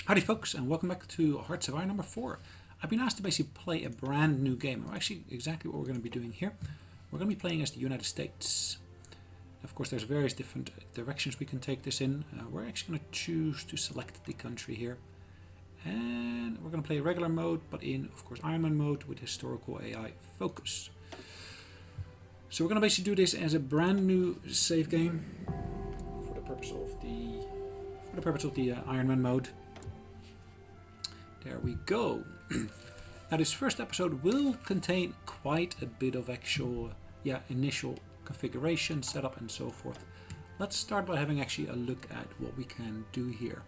Howdy folks, and welcome back to Hearts of Iron number 4. I've been asked to basically play a brand new game, or actually exactly what we're going to be doing here. We're going to be playing as the United States. Of course, there's various different directions we can take this in. We're actually going to choose to select the country here. And we're going to play regular mode, but in, of course, Iron Man mode with historical AI focus. So we're going to basically do this as a brand new save game for the purpose of the Iron Man mode. There we go. Now this first episode will contain quite a bit of actual initial configuration, setup and so forth. Let's start by having actually a look at what we can do here.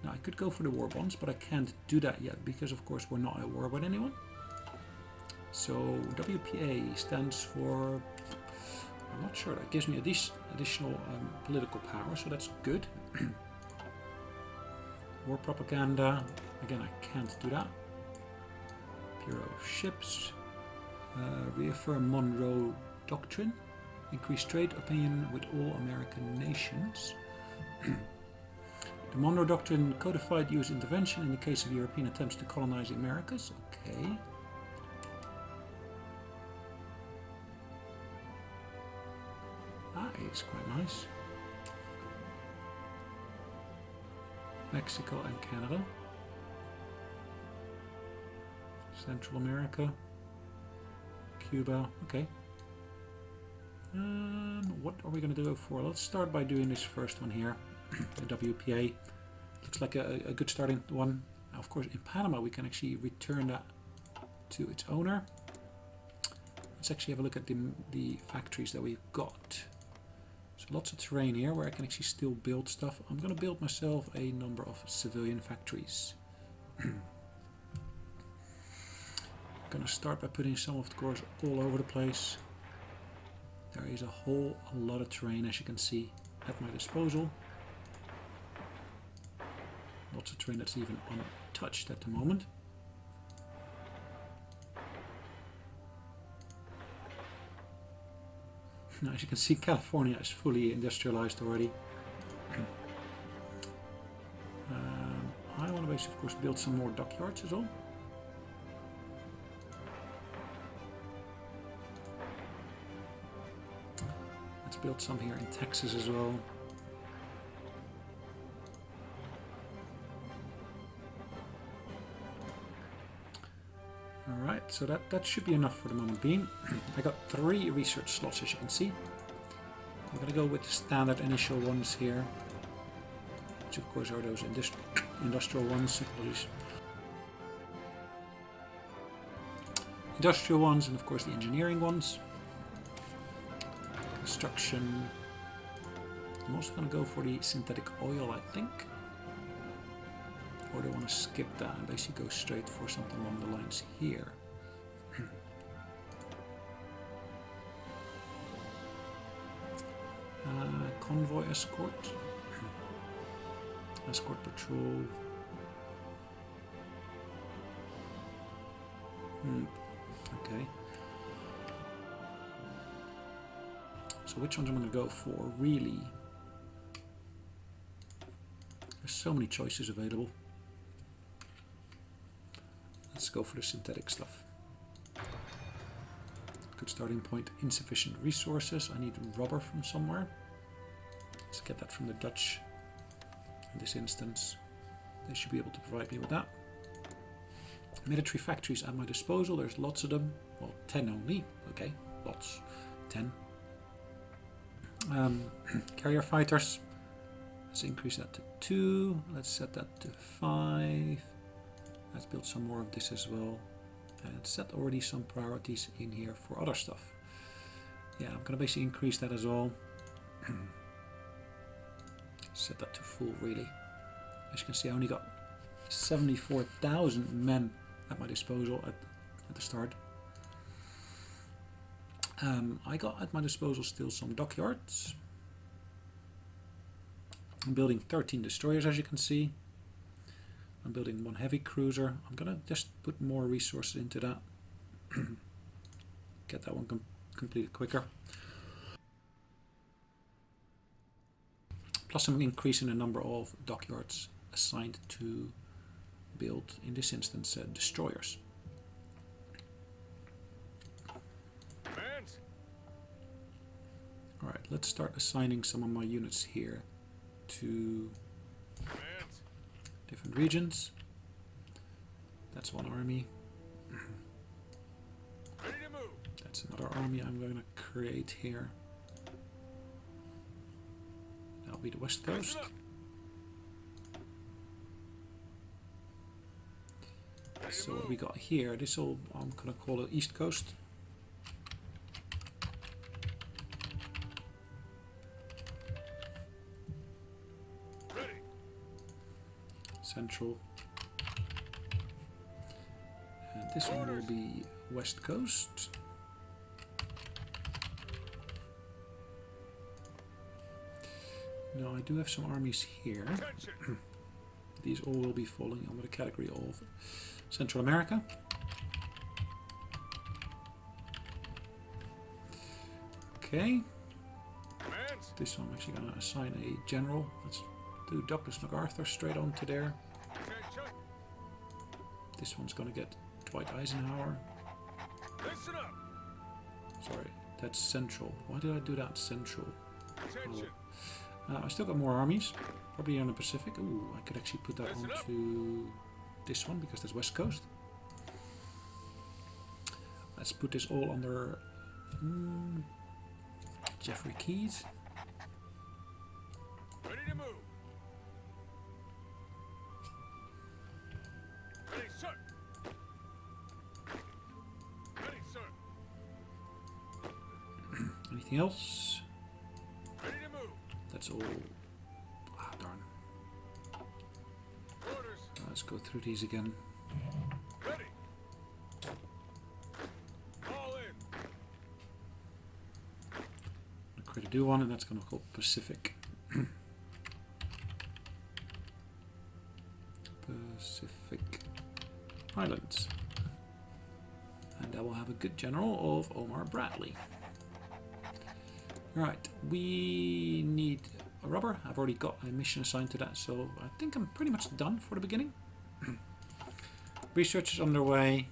Now I could go for the war bonds, but I can't do that yet because of course we're not at war with anyone. So WPA stands for, I'm not sure, that gives me additional political power, so that's good. War propaganda, again I can't do that. Bureau of Ships, reaffirm Monroe Doctrine, increase trade opinion with all American nations. The Monroe Doctrine codified US intervention in the case of European attempts to colonize the Americas. Okay. That is quite nice. Mexico and Canada. Central America. Cuba. Okay. What are we going to do it for? Let's start by doing this first one here. The WPA. Looks like a good starting one. Now, of course, in Panama we can actually return that to its owner. Let's actually have a look at the factories that we've got. So lots of terrain here where I can actually still build stuff. I'm going to build myself a number of civilian factories. I'm going to start by putting some of course all over the place. There is a whole lot of terrain, as you can see, at my disposal. Lots of terrain that's even untouched at the moment. Now, as you can see, California is fully industrialized already. I want to basically, of course, build some more dockyards as well. Let's build some here in Texas as well. Alright, so that should be enough for the moment being. I got 3 research slots, as you can see. I'm going to go with the standard initial ones here, which of course are those industrial ones. Industrial ones, and of course the engineering ones. Construction. I'm also going to go for the synthetic oil, I think. Or do I want to skip that and basically go straight for something along the lines here? Convoy escort. Escort patrol. Okay. So which ones I'm going to go for, really? There's so many choices available. Let's go for the synthetic stuff. Good starting point. Insufficient resources. I need rubber from somewhere. Let's get that from the Dutch. In this instance, they should be able to provide me with that. Military factories at my disposal. There's lots of them. Well, 10 only. Okay, lots. 10. Carrier fighters. Let's increase that to 2. Let's set that to 5. Let's build some more of this as well. And set already some priorities in here for other stuff. Yeah, I'm going to basically increase that as well. Set that to full, really. As you can see, I only got 74,000 men at my disposal at the start. I got at my disposal still some dockyards. I'm building 13 destroyers, as you can see. I'm building 1 heavy cruiser. I'm gonna just put more resources into that. Get that one completed quicker. Plus I'm increasing the number of dockyards assigned to build, in this instance, destroyers. Alright, let's start assigning some of my units here to different regions. That's one army. That's another army I'm going to create here. That'll be the West Coast. So what we got here, this all I'm going to call it East Coast. Central. And this one will be West Coast. Now I do have some armies here. These all will be falling under the category of Central America. Okay. This one I'm actually going to assign a general. Let's do Douglas MacArthur straight onto there. This one's going to get Dwight Eisenhower. Sorry, that's Central. Why did I do that Central? Oh. I still got more armies, probably on the Pacific. Ooh, I could actually put that onto this one because that's West Coast. Let's put this all under Jeffrey Keyes. Ready to move. Ready, sir. Ready, sir. Anything else? Ready to move. That's all. Ah, darn. Orders. Let's go through these again. Ready. All in. I'll create a new one, and that's going to call Pacific. Pacific Islands. And I will have a good general of Omar Bradley. Right, we need a rubber. I've already got a mission assigned to that, so I think I'm pretty much done for the beginning. Research is underway.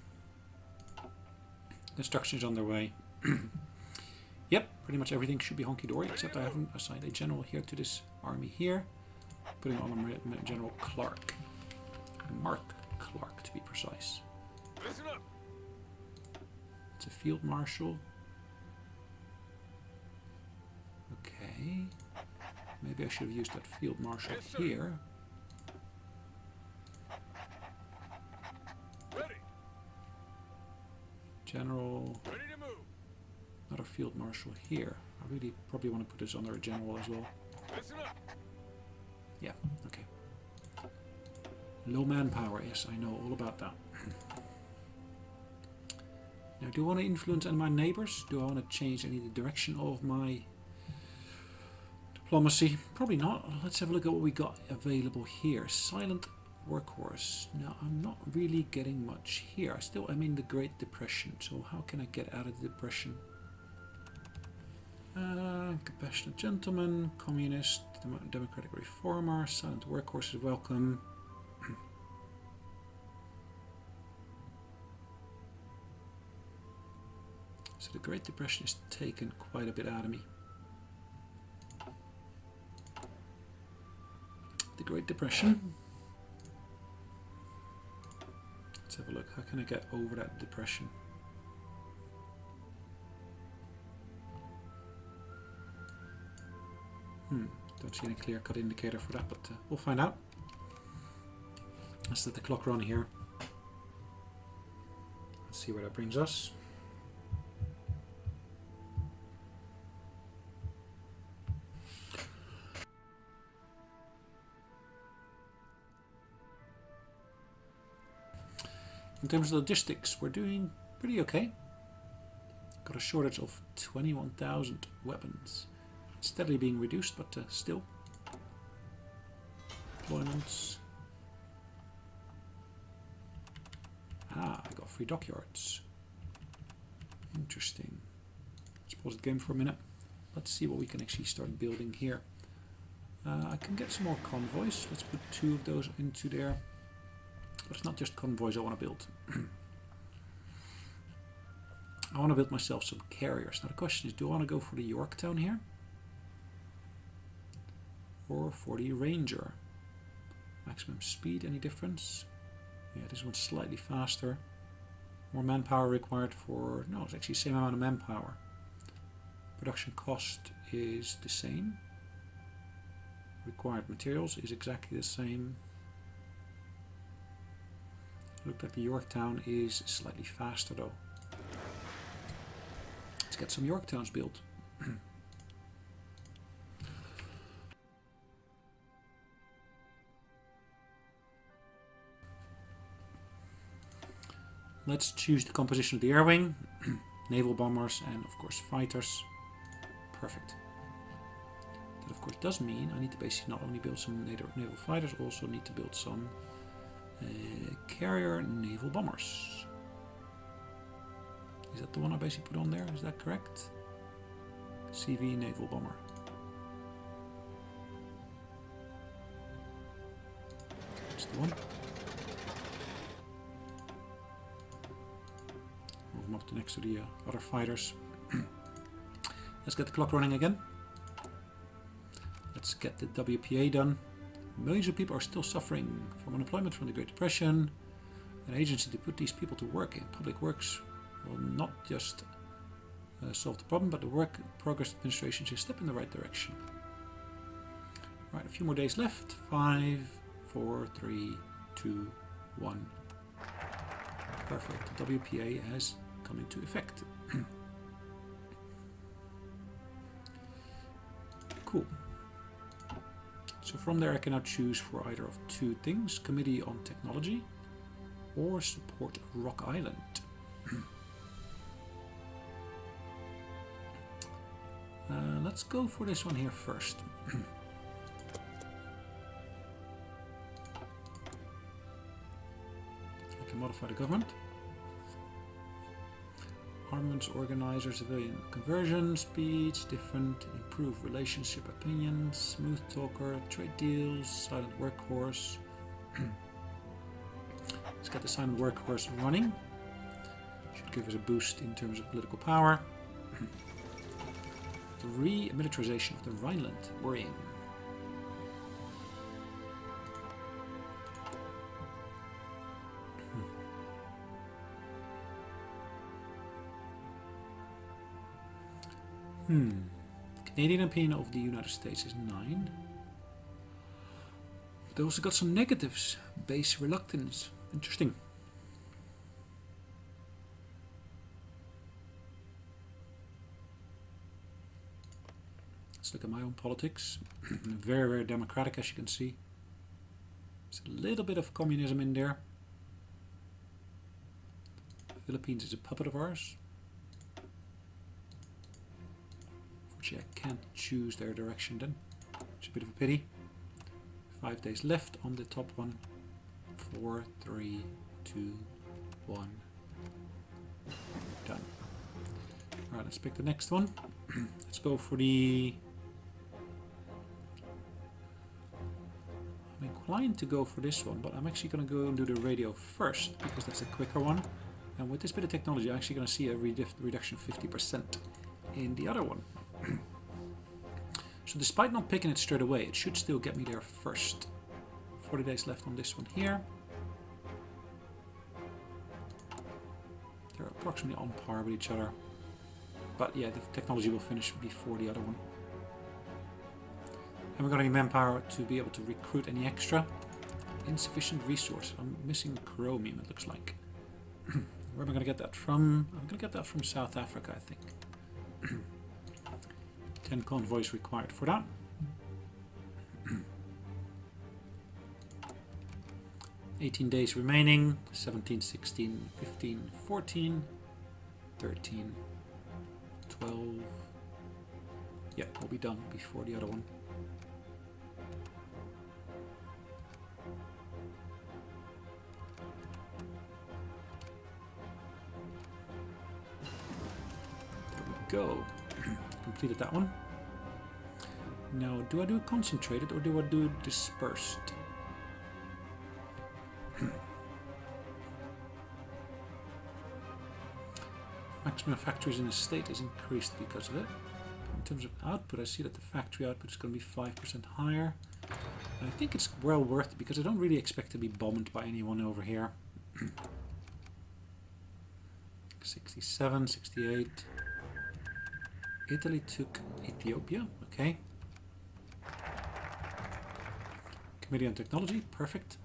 Construction is underway. Yep, pretty much everything should be honky-dory, except I haven't assigned a general here to this army here. Putting on a General Clark. Mark Clark, to be precise. Listen up. It's a field marshal. Okay. Maybe I should have used that field marshal here. Ready. General. Ready to move. Another field marshal here. I really probably want to put this under a general as well. Listen up. Yeah, okay. Low manpower, yes, I know all about that. Now, do I want to influence any of my neighbors? Do I want to change any of the direction of my diplomacy? Probably not. Let's have a look at what we got available here. Silent workhorse. Now, I'm not really getting much here. I'm in the Great Depression, so how can I get out of the Depression? Compassionate gentleman, communist, democratic reformer, silent workhorse is welcome. So the Great Depression has taken quite a bit out of me. The Great Depression. Let's have a look. How can I get over that depression? Don't see any clear-cut indicator for that, but we'll find out. Let's let the clock run here. Let's see where that brings us. In terms of logistics, we're doing pretty okay. Got a shortage of 21,000 weapons. It's steadily being reduced, but still. Deployments. Ah, I got 3 dockyards. Interesting. Let's pause the game for a minute. Let's see what we can actually start building here. I can get some more convoys. Let's put 2 of those into there. But it's not just convoys I want to build. I want to build myself some carriers. Now the question is, do I want to go for the Yorktown here? Or for the Ranger? Maximum speed, any difference? Yeah, this one's slightly faster. More manpower required for... No, it's actually the same amount of manpower. Production cost is the same. Required materials is exactly the same. Looked like the Yorktown is slightly faster though. Let's get some Yorktowns built. Let's choose the composition of the air wing. Naval bombers and of course fighters. Perfect. That of course does mean I need to basically not only build some naval fighters, also need to build some carrier naval bombers. Is that the one I basically put on there? Is that correct? CV naval bomber. That's the one. Move them up to next to the other fighters. Let's get the clock running again. Let's get the WPA done. Millions of people are still suffering from unemployment from the Great Depression. An agency to put these people to work in public works will not just solve the problem, but the Work Progress Administration is a step in the right direction. Right, a few more days left. 5, 4, 3, 2, 1. Perfect. The WPA has come into effect. Cool. So from there I can now choose for either of 2 things. Committee on Technology or Support Rock Island. Let's go for this one here first. I can modify the government. Armaments organizer, civilian conversion, speech, different, improve relationship opinions, smooth talker, trade deals, silent workhorse. Let's get the silent workhorse running. Should give us a boost in terms of political power. The re-militarization of the Rhineland, worrying. Canadian opinion of the United States is 9. But they also got some negatives. Base reluctance. Interesting. Let's look at my own politics. Very, very democratic, as you can see. There's a little bit of communism in there. Philippines is a puppet of ours. Unfortunately, I can't choose their direction then. It's a bit of a pity. 5 days left on the top one. 4, 3, 2, 1. Done. Alright, let's pick the next one. Let's go for the... I'm inclined to go for this one, but I'm actually going to go and do the radio first, because that's a quicker one. And with this bit of technology, I'm actually going to see a reduction of 50% in the other one. So despite not picking it straight away, it should still get me there first. 40 days left on this one here. They're approximately on par with each other. But yeah, the technology will finish before the other one. And we're going to need manpower to be able to recruit any extra. Insufficient resources. I'm missing chromium, it looks like. Where am I going to get that from? I'm going to get that from South Africa, I think. 10 convoys required for that. 18 days remaining. 17, 16, 15, 14, 13, 12. Yeah, we'll be done before the other one. There we go. Completed that one. Now, do I do concentrated or do I do dispersed? Maximum factories in the state is increased because of it. In terms of output, I see that the factory output is going to be 5% higher. And I think it's well worth it because I don't really expect to be bombed by anyone over here. 67, 68. Italy took Ethiopia, okay. Committee on Technology, perfect.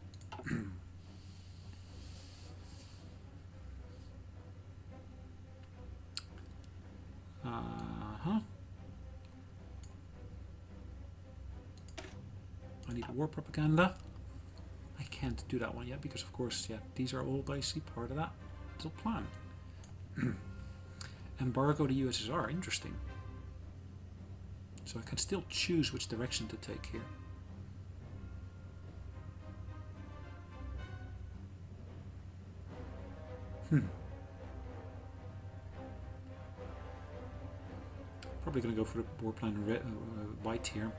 I need war propaganda. I can't do that one yet because, of course, yeah, these are all basically part of that little plan. Embargo the USSR, interesting. So I can still choose which direction to take here. Probably going to go for the war plan white here.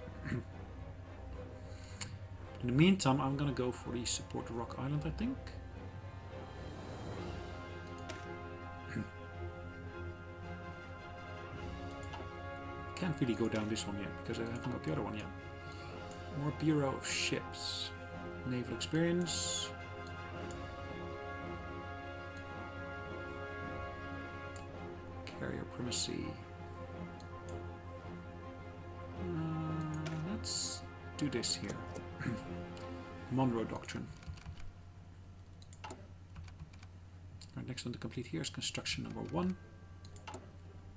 In the meantime, I'm going to go for the support Rock Island, I think. Can't really go down this one yet because I haven't got the other one yet. More Bureau of Ships. Naval experience. Carrier primacy. Let's do this here. Monroe Doctrine. Right, next one to complete here is construction number 1.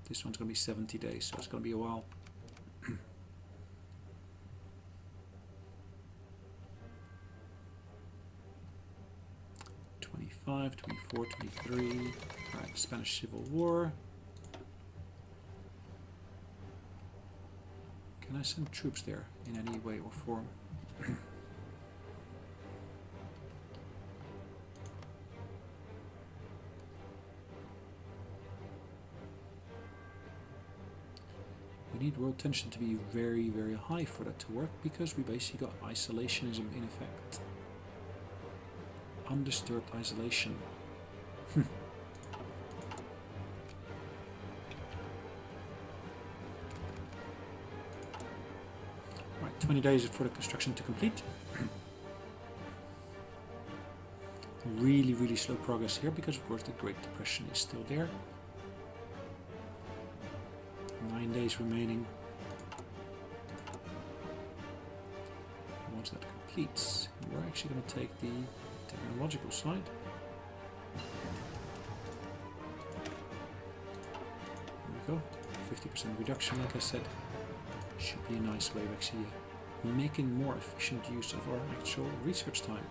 This one's going to be 70 days, so it's going to be a while. 25, 24, 23. Alright, Spanish Civil War. Can I send troops there in any way or form? We need world tension to be very, very high for that to work because we basically got isolationism in effect. Undisturbed isolation. Right, 20 days for the construction to complete. Really, really slow progress here because of course the Great Depression is still there. 9 days remaining. And once that completes, we're actually going to take the technological side. There we go. 50% reduction, like I said. Should be a nice way of actually making more efficient use of our actual research time.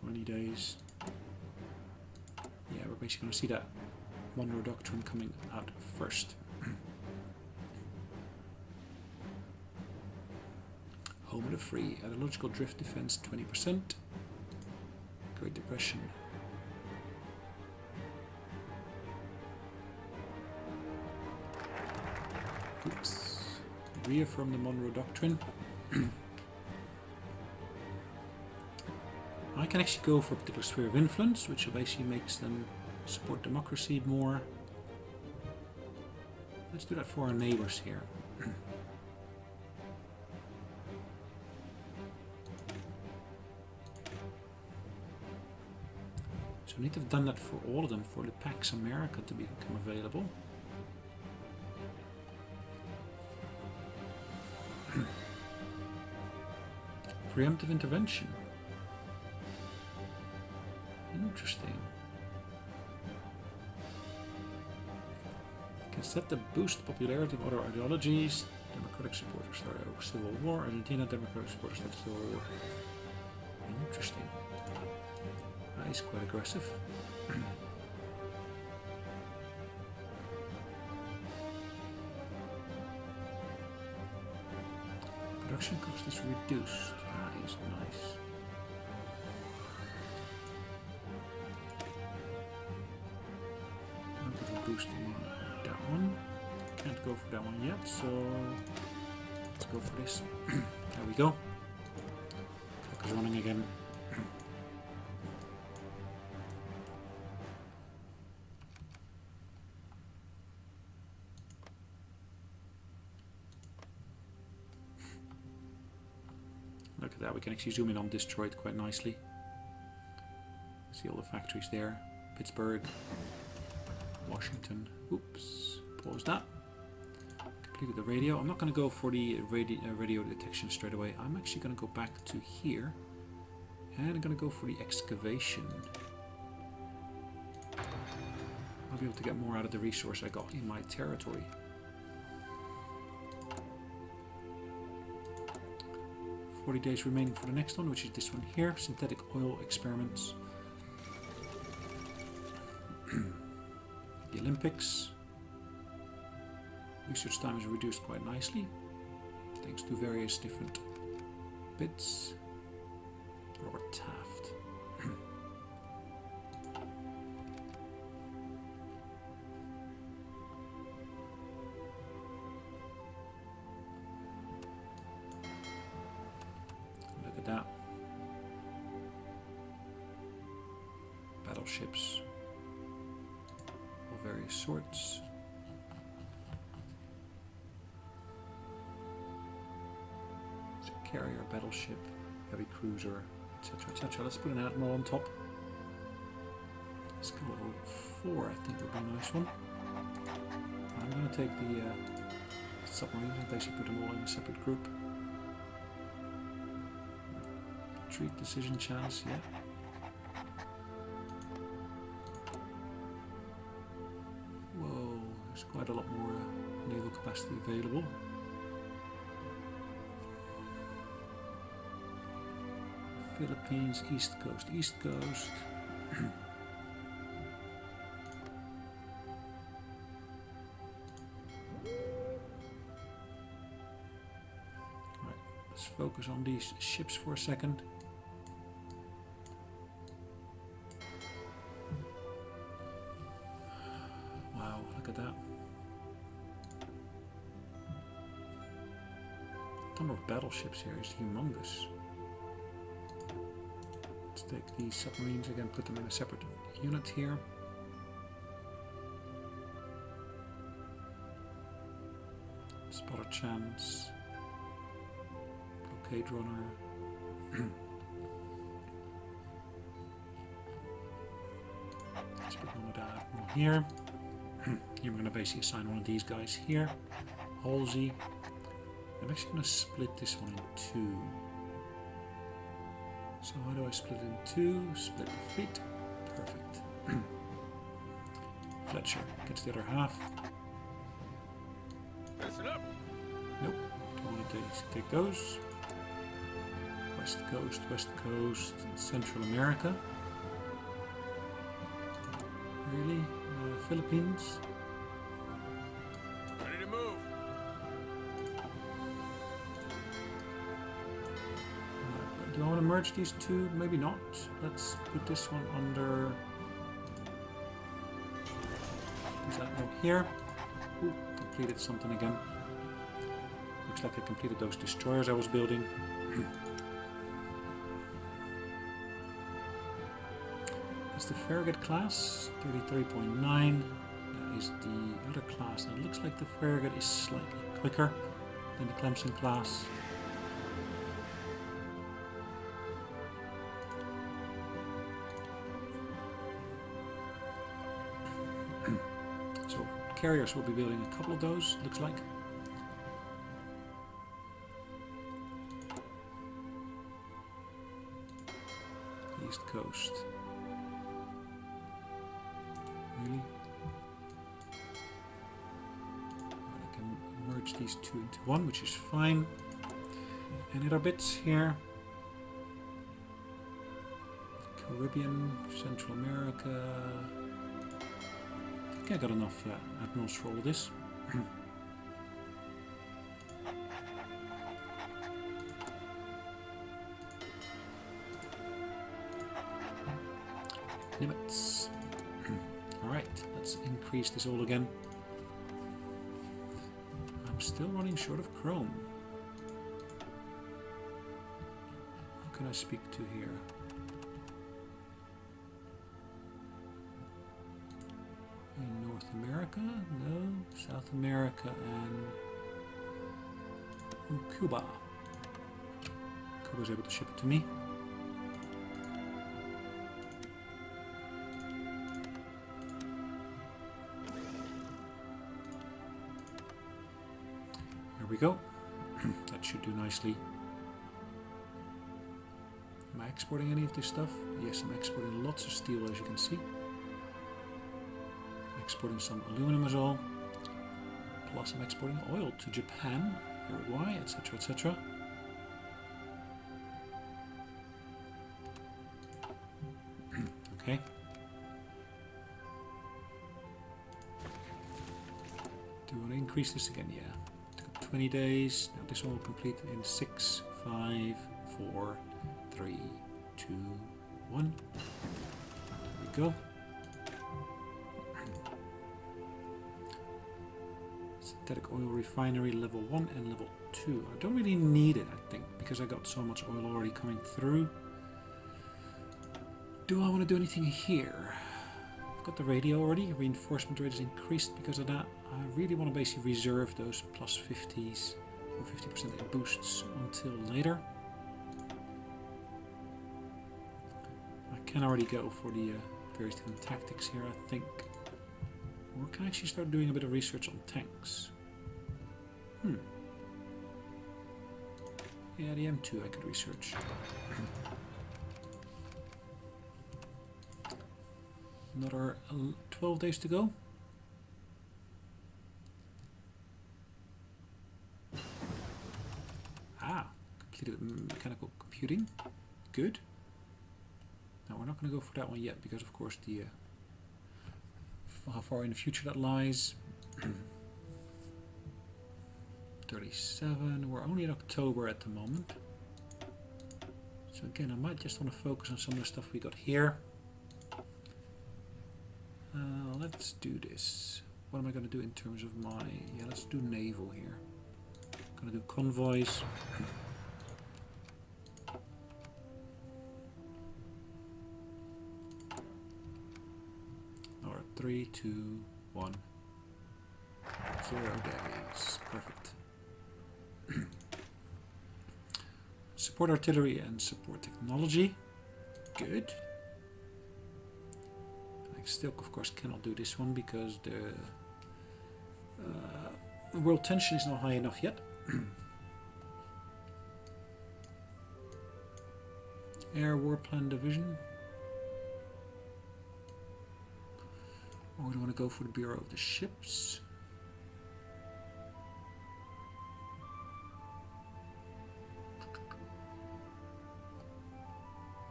20 days. Yeah, we're basically going to see that Monroe Doctrine coming out first. Home of the Free. Ideological drift defense 20%. Great Depression. Oops. Reaffirm the Monroe Doctrine. I can actually go for a particular sphere of influence, which basically makes them support democracy more. Let's do that for our neighbors here. So I need to have done that for all of them for the Pax America to become available. Preemptive intervention. Interesting. Can set to boost the popularity of other ideologies. Democratic supporters start a civil war. Argentina, democratic supporters start a civil war. Interesting. That is quite aggressive. Production cost is reduced. That is nice. Boost in one. Can't go for that one yet, so let's go for this. There we go. Clock is running again. Look at that, we can actually zoom in on Detroit quite nicely. See all the factories there. Pittsburgh, Washington. Oops, pause that. Completed the radio. I'm not going to go for the radio detection straight away. I'm actually going to go back to here. And I'm going to go for the excavation. I'll be able to get more out of the resource I got in my territory. 40 days remaining for the next one, which is this one here. Synthetic oil experiments. The Olympics. Research time is reduced quite nicely, thanks to various different bits. Robert Taft. Look at that. Battleships of various sorts. Carrier, battleship, heavy cruiser, etc. etc. Let's put an admiral on top. Skill level 4, I think would be a nice one. I'm going to take the submarines and basically put them all in a separate group. Retreat decision chance, yeah. Whoa, there's quite a lot more naval capacity available. Philippines, East Coast, East Coast. Right, let's focus on these ships for a second. Wow, look at that. The number of battleships here is humongous. Take these submarines again, put them in a separate unit here. Spotter chance, blockade runner. Let's put one of that one here. Here we're going to basically assign one of these guys here. Halsey. I'm actually going to split this one in two. So how do I split it in two? Split the fleet. Perfect. Fletcher gets the other half. Listen up. Nope. Don't want to take those. West Coast, and Central America. Really? Philippines? Ready to move. Do I want to merge these two? Maybe not. Let's put this one under. Is that no here? Ooh, completed something again. Looks like I completed those destroyers I was building. That's the Farragut class, 33.9. That is the other class. Now it looks like the Farragut is slightly quicker than the Clemson class. So carriers will be building a couple of those, looks like. East Coast. Really? I can merge these two into one, which is fine. Any other bits here? Caribbean, Central America. I think I got enough admirals for all of this. Limits. Alright, let's increase this all again. Still running short of chrome. Who can I speak to here? In North America? No. South America and Cuba. Cuba's able to ship it to me. Here we go. That should do nicely. Am I exporting any of this stuff? Yes, I'm exporting lots of steel, as you can see. Exporting some aluminum as well. Plus I'm exporting oil to Japan, Uruguay, etc, etc. Okay. Do we want to increase this again? Yeah. Took up 20 days. Now this one will complete in 6, 5, 4, 3, 2, 1. There we go. Synthetic oil refinery level 1 and level 2. I don't really need it, I think, because I got so much oil already coming through. Do I want to do anything here? I've got the radio already. Reinforcement rate is increased because of that. I really want to basically reserve those plus 50s or 50% boosts until later. I can already go for the various different tactics here, I think. Or can I actually start doing a bit of research on tanks? Yeah, the M2 I could research. Another 12 days to go. Ah, completed mechanical computing. Good. Now we're not going to go for that one yet because of course the how far in the future that lies. 37. We're only in October at the moment. So again, I might just want to focus on some of the stuff we got here. Let's do this. What am I going to do in terms of my... Yeah, let's do naval here. I'm going to do convoys. Alright, 3, 2, 1. 0 days. Perfect. Support artillery and support technology. Good. I still, of course, cannot do this one because the world tension is not high enough yet. Air Warplan Division. Or do you want to go for the Bureau of the Ships?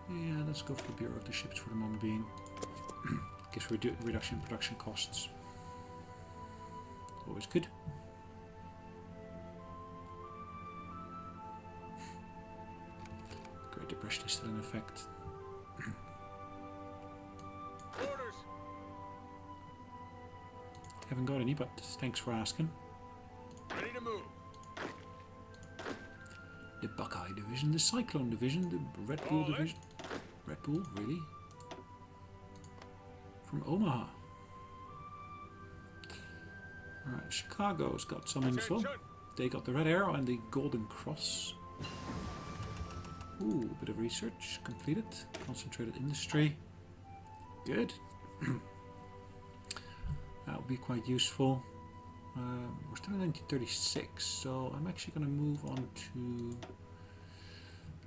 Yeah, let's go for the Bureau of the Ships for the moment being. Gives reduction in production costs. Always good. Great Depression is still in effect. Orders. Haven't got any, but thanks for asking. Ready to move. The Buckeye Division, the Cyclone Division, the Red Bull Division. Red Bull, really? From Omaha. Alright, Chicago's got some info. They got the Red Arrow and the Golden Cross. Ooh, a bit of research completed. Concentrated industry. Good. That would be quite useful. We're still in 1936, so I'm actually going to move on to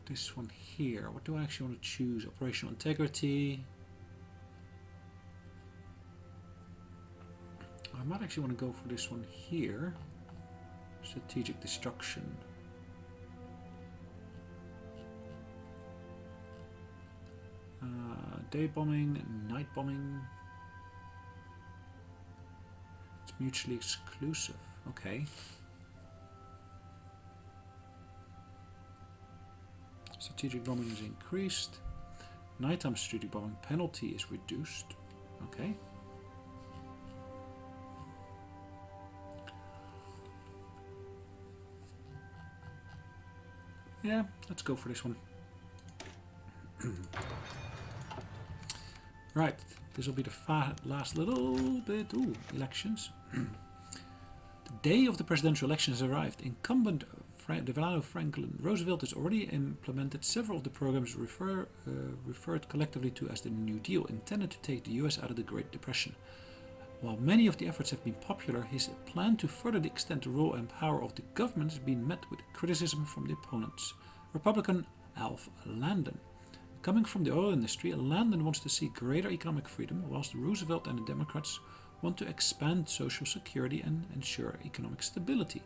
this one here. What do I actually want to choose? Operational integrity. I might actually want to go for this one here. Strategic destruction. Day bombing, night bombing. It's mutually exclusive. Okay. Strategic bombing is increased. Nighttime strategic bombing penalty is reduced. Okay. Yeah, let's go for this one. Right, this will be the last little bit. Ooh, elections. The day of the presidential election has arrived. Incumbent Delano Franklin Roosevelt has already implemented several of the programs referred collectively to as the New Deal, intended to take the US out of the Great Depression. While many of the efforts have been popular, his plan to further extend the role and power of the government has been met with criticism from the opponents. Republican Alf Landon. Coming from the oil industry, Landon wants to see greater economic freedom, whilst Roosevelt and the Democrats want to expand Social Security and ensure economic stability.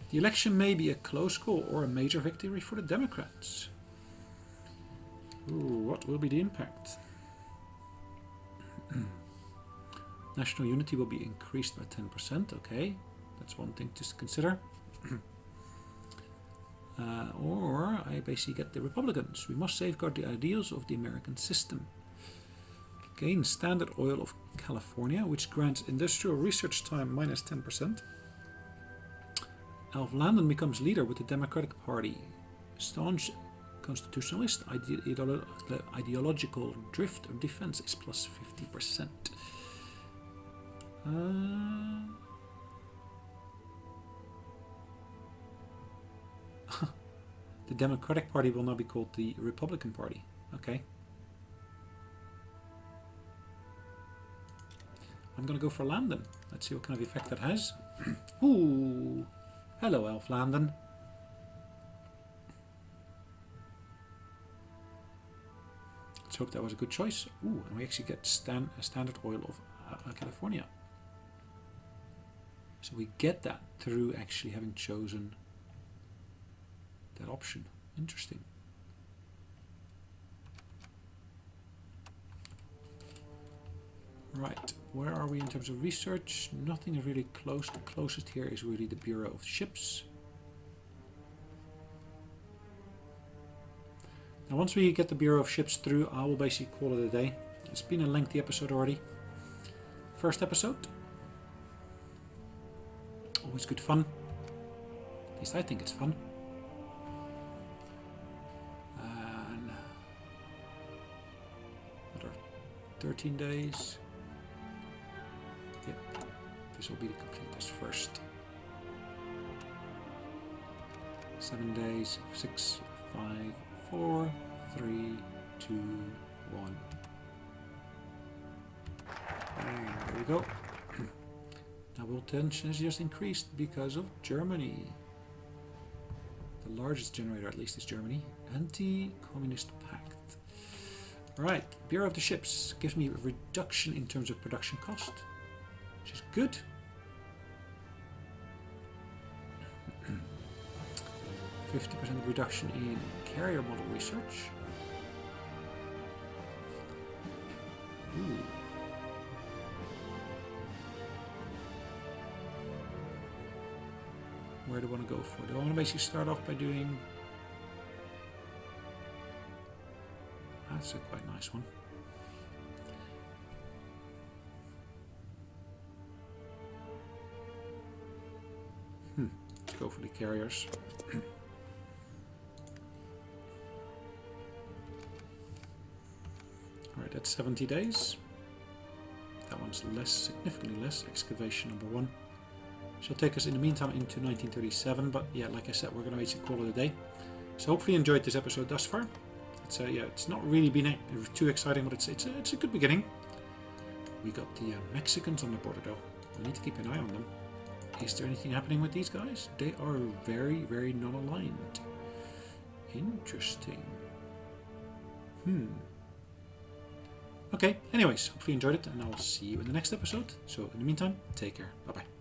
The election may be a close call or a major victory for the Democrats. Ooh, what will be the impact? National unity will be increased by 10%. Okay, that's one thing to consider. Or I basically get the Republicans. We must safeguard the ideals of the American system. Gain Standard Oil of California, which grants industrial research time minus 10%. Alf Landon becomes leader with the Democratic Party. Staunch constitutionalist, ideological drift of defense is plus 50%. The Democratic Party will now be called the Republican Party. Okay. I'm going to go for Landon. Let's see what kind of effect that has. Ooh. Hello, Alf Landon. Let's hope that was a good choice. Ooh, and we actually get Standard Oil of California. So we get that through actually having chosen that option. Interesting. Right, where are we in terms of research? Nothing is really close. The closest here is really the Bureau of Ships. Now once we get the Bureau of Ships through, I will basically call it a day. It's been a lengthy episode already. First episode. Always good fun. At least I think it's fun. And another 13 days. Yep, this will be the complete test first. 7 days, 6, 5, 4, 3, 2, 1. And there we go. Now world tension has just increased because of Germany. The largest generator at least is Germany. Anti-communist pact. Right, Bureau of the Ships gives me a reduction in terms of production cost, which is good. 50% reduction in carrier model research. Ooh. Where do I want to go for? Do I want to basically start off by doing... That's a quite nice one. Let's go for the carriers. Alright, that's 70 days. That one's less, significantly less. Excavation number 1. Shall take us in the meantime into 1937, but yeah, like I said, we're going to basically call it a day. So hopefully you enjoyed this episode thus far. It's yeah, it's not really been too exciting, but it's a good beginning. We got the Mexicans on the border though. We need to keep an eye on them. Is there anything happening with these guys? They are very, very non-aligned. Interesting. Okay, anyways, hopefully you enjoyed it, and I'll see you in the next episode. So in the meantime, take care. Bye-bye.